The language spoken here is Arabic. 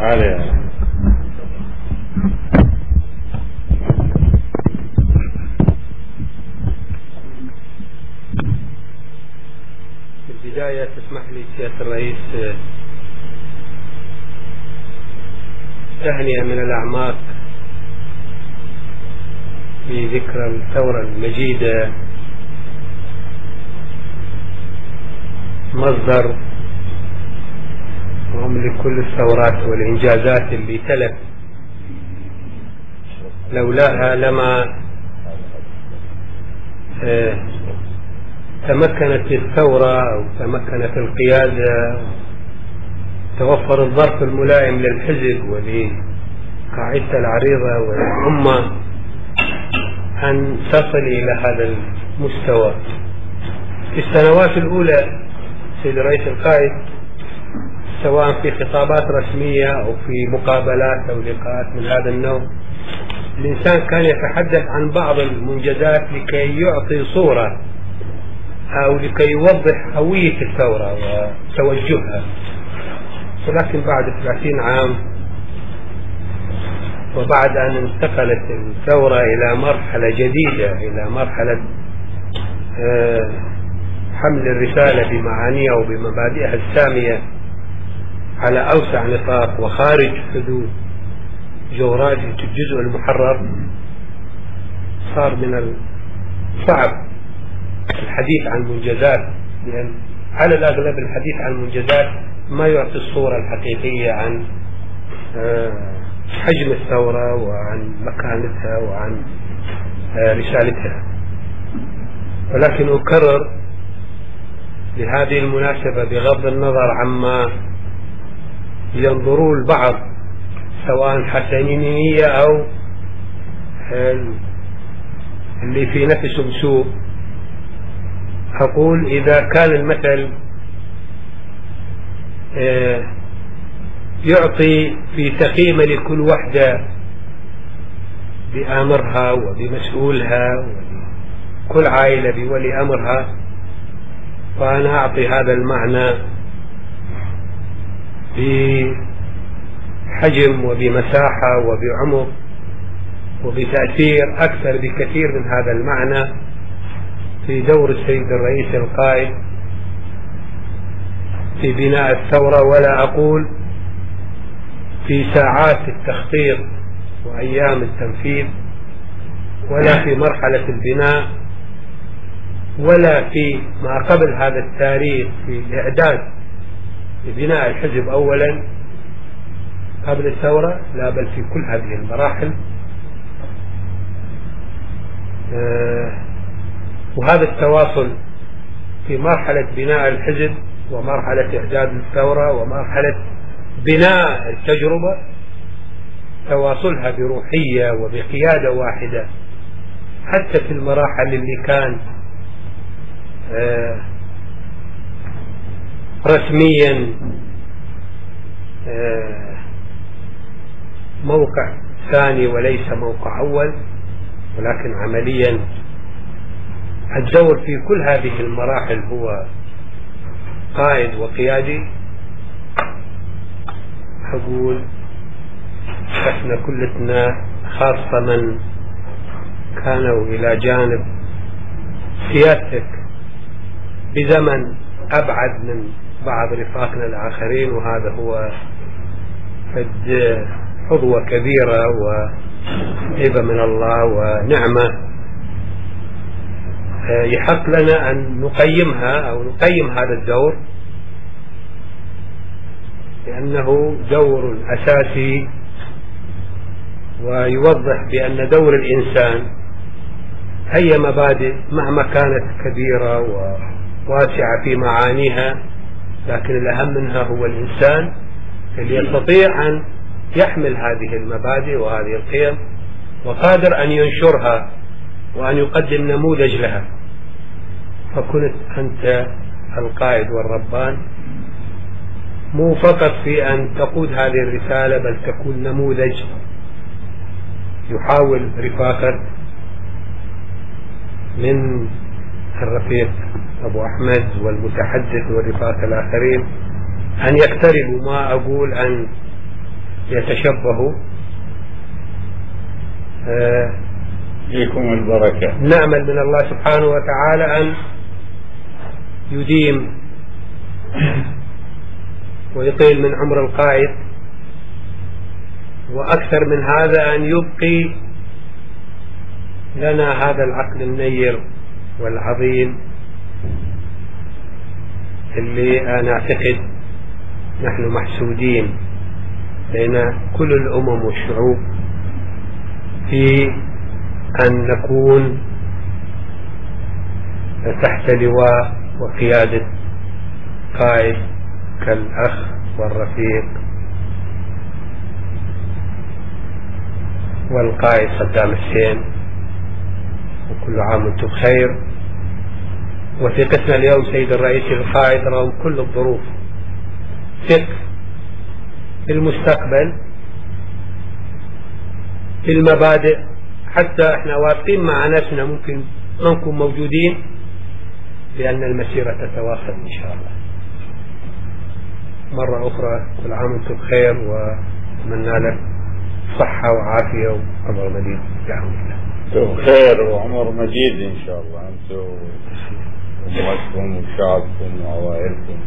تعالى. في البداية تسمح لي سيادة الرئيس تهنئة من الأعماق في ذكرى الثورة المجيدة، مصدر وهم لكل الثورات والإنجازات اللي تلت، لولاها لما تمكنت الثورة أو تمكنت القيادة، توفر الظرف الملائم للحزب ولقاعدته العريضة والأمة أن تصل إلى هذا المستوى. في السنوات الأولى سيد رئيس القائد، سواء في خطابات رسمية أو في مقابلات أو لقاءات من هذا النوع، الإنسان كان يتحدث عن بعض المنجزات لكي يعطي صورة أو لكي يوضح هوية الثورة وتوجهها. ولكن بعد 30 عام وبعد أن انتقلت الثورة إلى مرحلة جديدة، إلى مرحلة حمل الرسالة بمعانيها وبمبادئها السامية على أوسع نطاق وخارج حدود جغرافية الجزء المحرر، صار من الصعب الحديث عن منجزات، لأن على الأغلب الحديث عن منجزات ما يعطي الصورة الحقيقية عن حجم الثورة وعن مكانتها وعن رسالتها. ولكن أكرر بهذه المناسبة، بغض النظر عما ينظروا البعض سواء حسنينية أو اللي في نفسهم سوء، أقول إذا كان المثل يعطي في تقييم لكل وحدة بأمرها وبمسؤولها وكل عائلة بولي أمرها، فأنا أعطي هذا المعنى بحجم وبمساحة وبعمق وبتأثير أكثر بكثير من هذا المعنى في دور السيد الرئيس القائد في بناء الثورة، ولا أقول في ساعات التخطيط وأيام التنفيذ، ولا في مرحلة البناء، ولا في ما قبل هذا التاريخ في الإعداد لبناء الحزب أولا قبل الثورة، لا بل في كل هذه المراحل. وهذا التواصل في مرحلة بناء الحزب ومرحلة إعداد الثورة ومرحلة بناء التجربة، تواصلها بروحية وبقيادة واحدة، حتى في المراحل اللي كان رسميا موقع ثاني وليس موقع أول، ولكن عمليا الدور في كل هذه المراحل هو قائد وقيادي. أقول احنا كلتنا، خاصة من كانوا إلى جانب سيادتك بزمن أبعد من بعض رفاقنا الآخرين، وهذا هو حظوة كبيرة وهبة من الله ونعمة يحق لنا أن نقيمها أو نقيم هذا الدور، لأنه دور أساسي ويوضح بأن دور الإنسان أي مبادئ مهما كانت كبيرة وواسعة في معانيها، لكن الأهم منها هو الإنسان اللي يستطيع أن يحمل هذه المبادئ وهذه القيم وقادر أن ينشرها وأن يقدم نموذج لها. فكنت أنت القائد والربان، مو فقط في أن تقود هذه الرسالة، بل تكون نموذج يحاول رفاقك من الرفيق أبو أحمد والمتحدث والرفاق الآخرين أن يقتربوا، ما أقول أن يتشبه. فيكم البركة. نأمل من الله سبحانه وتعالى أن يديم ويطيل من عمر القائد، وأكثر من هذا أن يبقي لنا هذا العقل النير والعظيم اللي أنا أعتقد نحن محسودين بين كل الأمم والشعوب في أن نكون تحت لواء وقيادة قائد كالأخ والرفيق والقائد صدام حسين. وكل عام وانتم بخير. وثقتنا اليوم سيد الرئيس القائد رغم كل الظروف ثق في المستقبل، في المبادئ، حتى احنا واثقين مع نفسنا ممكن ما نكون موجودين، لأن المسيرة تتواصل إن شاء الله. مرة أخرى كل عام وانتم بخير، وأتمنى لك صحة وعافية وعمر مديد بعون الله. انتم بخير وعمر مجيد إن شاء الله، انتم وأمتكم وشعبكم وعوائلكم.